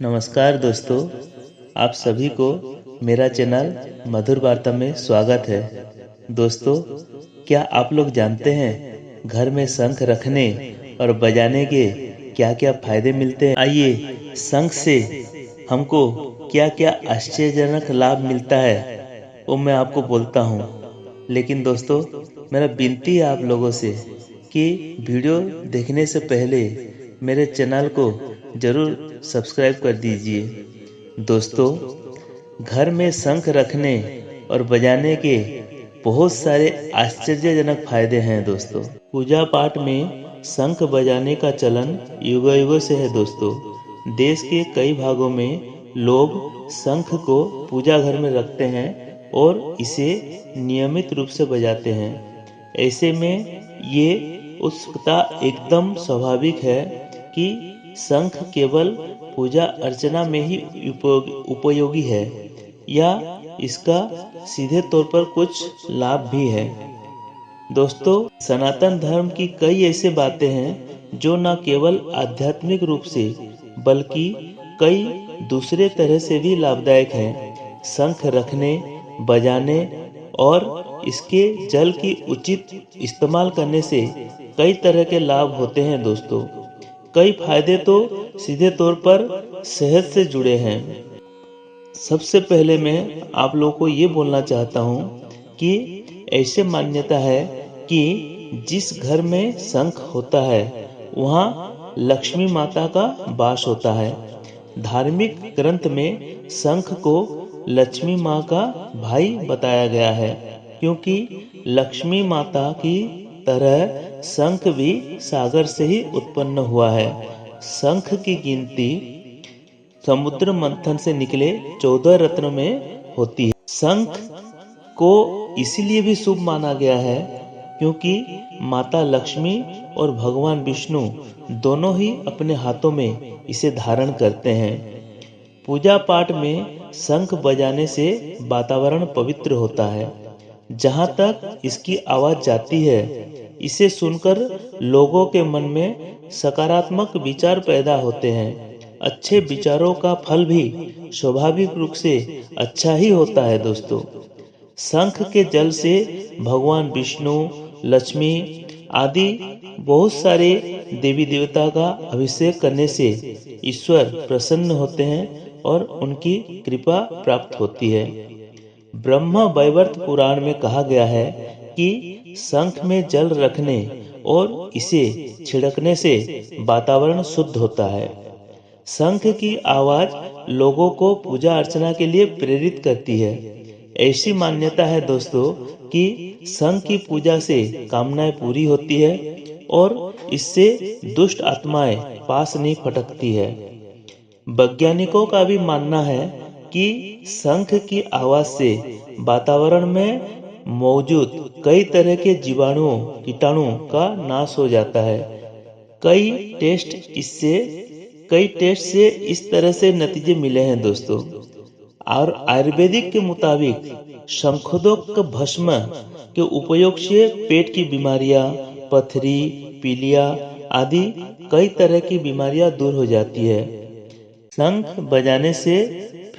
नमस्कार दोस्तों, आप सभी को मेरा चैनल मधुर वार्ता में स्वागत है। दोस्तों, क्या आप लोग जानते हैं घर में शंख रखने और बजाने के क्या-क्या फायदे मिलते हैं? आइए, शंख से हमको क्या-क्या आश्चर्यजनक लाभ मिलता है, वो मैं आपको बोलता हूँ। लेकिन दोस्तों, मेरा विनती है आप लोगों से कि वीडियो देखने से पहले मेरे चैनल को जरूर सब्सक्राइब कर दीजिए। दोस्तों, घर में शंख रखने और बजाने के बहुत सारे आश्चर्यजनक फायदे हैं दोस्तों। पूजा पाठ में शंख बजाने का चलन युगों युगों से है दोस्तों। देश के कई भागों में लोग शंख को पूजा घर में रखते हैं और इसे नियमित रूप से बजाते हैं। ऐसे में ये उत्सुकता एकदम स्वाभाविक है कि शंख केवल पूजा अर्चना में ही उपयोगी है या इसका सीधे तौर पर कुछ लाभ भी है। दोस्तों, सनातन धर्म की कई ऐसे बातें हैं जो न केवल आध्यात्मिक रूप से बल्कि कई दूसरे तरह से भी लाभदायक हैं। शंख रखने, बजाने और इसके जल की उचित इस्तेमाल करने से कई तरह के लाभ होते हैं दोस्तों। कई फायदे तो सीधे तौर पर सेहत से जुड़े हैं। सबसे पहले मैं आप लोगों को ये बोलना चाहता हूँ कि ऐसे मान्यता है कि जिस घर में शंख होता है वहाँ लक्ष्मी माता का वास होता है। धार्मिक ग्रंथ में शंख को लक्ष्मी माँ का भाई बताया गया है, क्योंकि लक्ष्मी माता की तरह शंख भी सागर से ही उत्पन्न हुआ है। शंख की गिनती समुद्र मंथन से निकले 14 रत्नों में होती है। शंख को इसलिए भी शुभ माना गया है क्योंकि माता लक्ष्मी और भगवान विष्णु दोनों ही अपने हाथों में इसे धारण करते हैं। पूजा पाठ में शंख बजाने से वातावरण पवित्र होता है। जहाँ तक इसकी आवाज जाती है, इसे सुनकर लोगों के मन में सकारात्मक विचार पैदा होते हैं। अच्छे विचारों का फल भी स्वाभाविक रूप से अच्छा ही होता है दोस्तों। शंख के जल से भगवान विष्णु, लक्ष्मी आदि बहुत सारे देवी देवता का अभिषेक करने से ईश्वर प्रसन्न होते हैं और उनकी कृपा प्राप्त होती है। ब्रह्म वैवर्त पुराण में कहा गया है कि शंख में जल रखने और इसे छिड़कने से वातावरण शुद्ध होता है। शंख की आवाज लोगों को पूजा अर्चना के लिए प्रेरित करती है। ऐसी मान्यता है दोस्तों कि शंख की पूजा से कामनाएं पूरी होती है और इससे दुष्ट आत्माएं पास नहीं फटकती है। वैज्ञानिकों का भी मानना है कि शंख की आवाज से वातावरण में मौजूद कई तरह के जीवाणुओं, कीटाणुओं का नाश हो जाता है। कई टेस्ट से इस तरह से नतीजे मिले हैं दोस्तों। और आयुर्वेदिक के मुताबिक शंखोदक भस्म के उपयोग से पेट की बीमारियां, पथरी, पीलिया आदि कई तरह की बीमारियां दूर हो जाती है। शंख बजाने से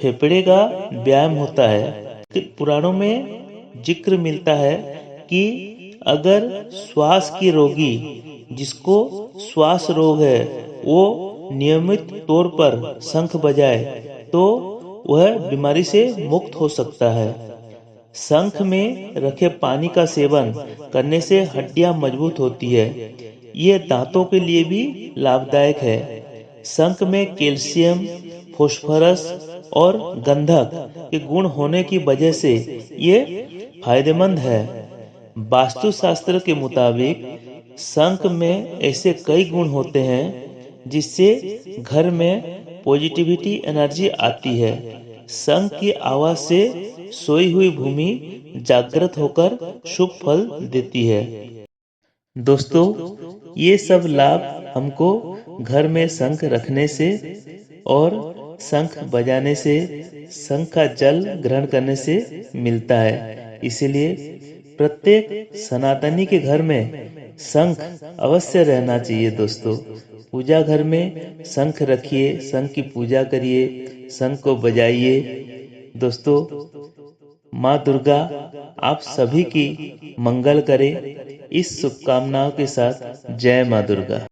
फेफड़े का व्यायाम होता है। पुराणों में जिक्र मिलता है कि अगर श्वास की रोगी जिसको श्वास रोग है वो नियमित तौर पर शंख बजाए तो वह बीमारी से मुक्त हो सकता है। शंख में रखे पानी का सेवन करने से हड्डियां मजबूत होती है। ये दांतों के लिए भी लाभदायक है। शंख में कैल्शियम, फास्फोरस और गंधक के गुण होने की वजह से ये फायदेमंद है। वास्तुशास्त्र के मुताबिक शंख में ऐसे कई गुण होते हैं जिससे घर में पॉजिटिविटी एनर्जी आती है। शंख की आवाज से सोई हुई भूमि जागृत होकर शुभ फल देती है। दोस्तों, ये सब लाभ हमको घर में शंख रखने से और शंख बजाने से, शंख का जल ग्रहण करने से मिलता है। इसलिए प्रत्येक सनातनी के घर में शंख अवश्य रहना चाहिए दोस्तों। पूजा घर में शंख रखिए, शंख की पूजा करिए, शंख को बजाइए। दोस्तों, माँ दुर्गा आप सभी की मंगल करे। इस शुभकामनाओं के साथ जय माँ दुर्गा।